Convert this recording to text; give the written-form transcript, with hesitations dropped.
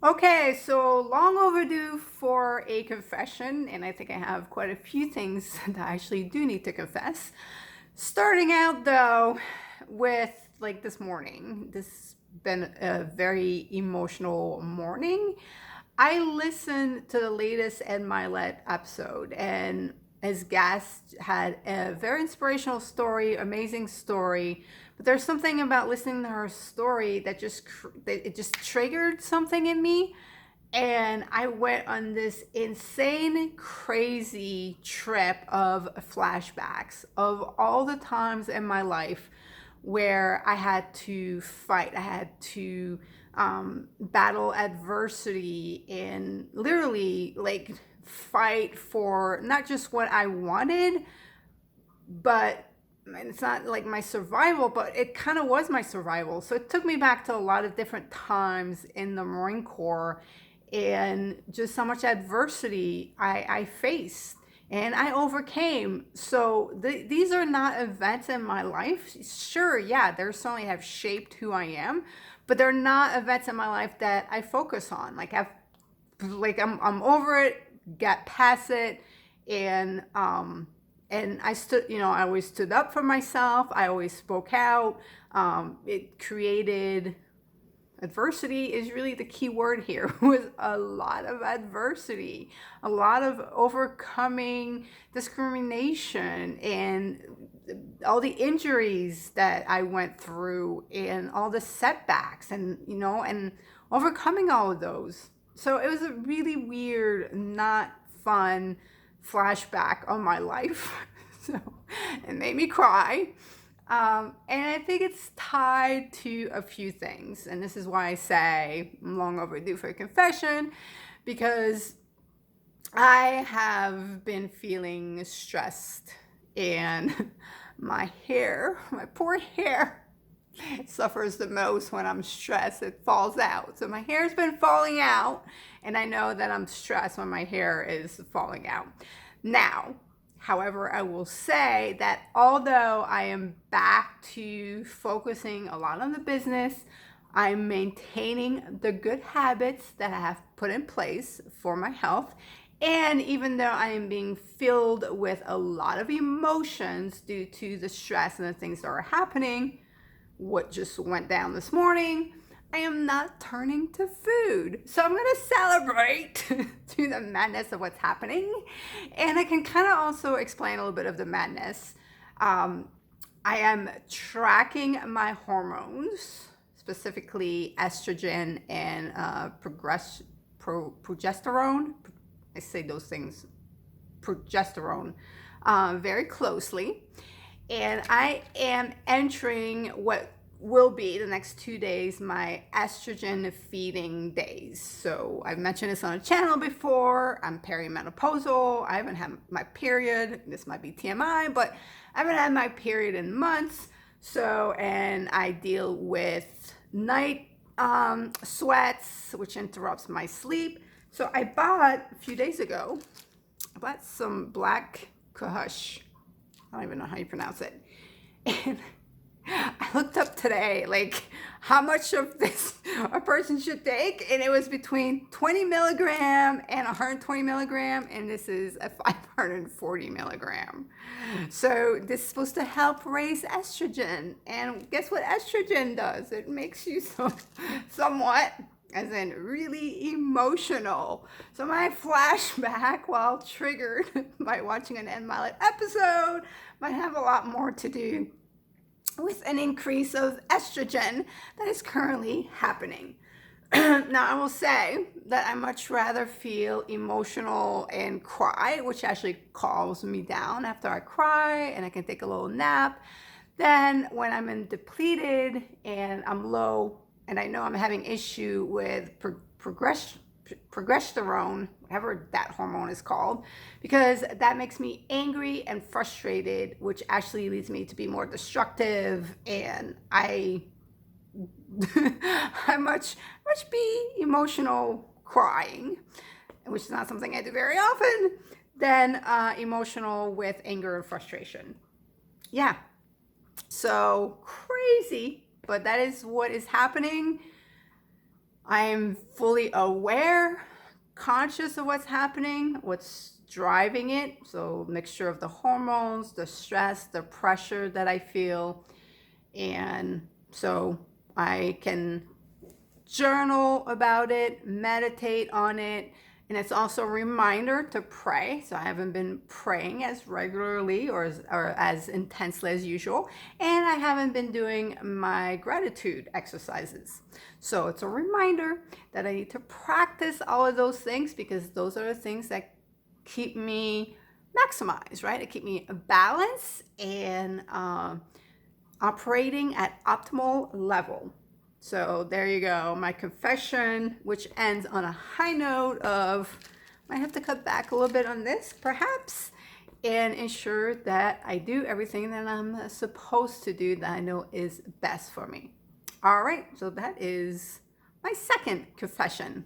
Okay, so long overdue for a confession, and I think I have quite a few things that I actually do need to confess. Starting out though with like this morning. This has been a very emotional morning. I listened to the latest Ed Mylett episode, and his guest had a very inspirational story, amazing story. But there's something about listening to her story that it just triggered something in me, and I went on this insane, crazy trip of flashbacks of all the times in my life where I had to fight. I had to battle adversity and literally like fight for not just what I wanted, but it's not like my survival, but it kind of was my survival. So it took me back to a lot of different times in the Marine Corps and just how much adversity I faced and I overcame. So these are not events in my life. Sure, yeah, they certainly have shaped who I am, but they're not events in my life that I focus on. I'm over it, got past it, and I stood, I always stood up for myself. I always spoke out. It created adversity is really the key word here. Was a lot of adversity, a lot of overcoming discrimination and all the injuries that I went through and all the setbacks and overcoming all of those. So it was a really weird, not fun flashback on my life. So it made me cry. And I think it's tied to a few things. And this is why I say I'm long overdue for a confession, because I have been feeling stressed and my hair, my poor hair, suffers the most when I'm stressed. It falls out. So my hair's been falling out, and I know that I'm stressed when my hair is falling out. Now, however, I will say that although I am back to focusing a lot on the business, I'm maintaining the good habits that I have put in place for my health. And even though I am being filled with a lot of emotions due to the stress and the things that are happening, what just went down this morning, I am not turning to food. So I'm going to celebrate to the madness of what's happening. And I can kind of also explain a little bit of the madness. I am tracking my hormones, specifically estrogen and progesterone. I say those things, progesterone, very closely. And I am entering what will be the next 2 days my estrogen feeding days. So I've mentioned this on the channel before. I'm perimenopausal. I haven't had my period. This might be TMI, but I haven't had my period in months. So, and I deal with night sweats, which interrupts my sleep. So I bought a few days ago, I bought some Black Cohosh. I don't even know how you pronounce it. And I looked up today, like how much of this a person should take, and it was between 20 milligram and 120 milligram, and this is a 540 milligram. So this is supposed to help raise estrogen, and guess what estrogen does? It makes you somewhat, as in really emotional. So my flashback, while triggered by watching an Ed Mylett episode, might have a lot more to do with an increase of estrogen that is currently happening. Now, I will say that I much rather feel emotional and cry, which actually calms me down after I cry and I can take a little nap, than when I'm in depleted and I'm low and I know I'm having issue with progesterone, whatever that hormone is called, because that makes me angry and frustrated, which actually leads me to be more destructive. And I much be emotional crying, which is not something I do very often, than emotional with anger and frustration. Yeah. So crazy, but that is what is happening. I am fully aware, conscious of what's happening, what's driving it. So mixture of the hormones, the stress, the pressure that I feel. And so I can journal about it, meditate on it, and it's also a reminder to pray. So I haven't been praying as regularly or as intensely as usual, and I haven't been doing my gratitude exercises. So it's a reminder that I need to practice all of those things, because those are the things that keep me maximized, right? They keep me balanced and operating at optimal level. So there you go, my confession, which ends on a high note of, might have to cut back a little bit on this, perhaps, and ensure that I do everything that I'm supposed to do that I know is best for me. All right, so that is my second confession.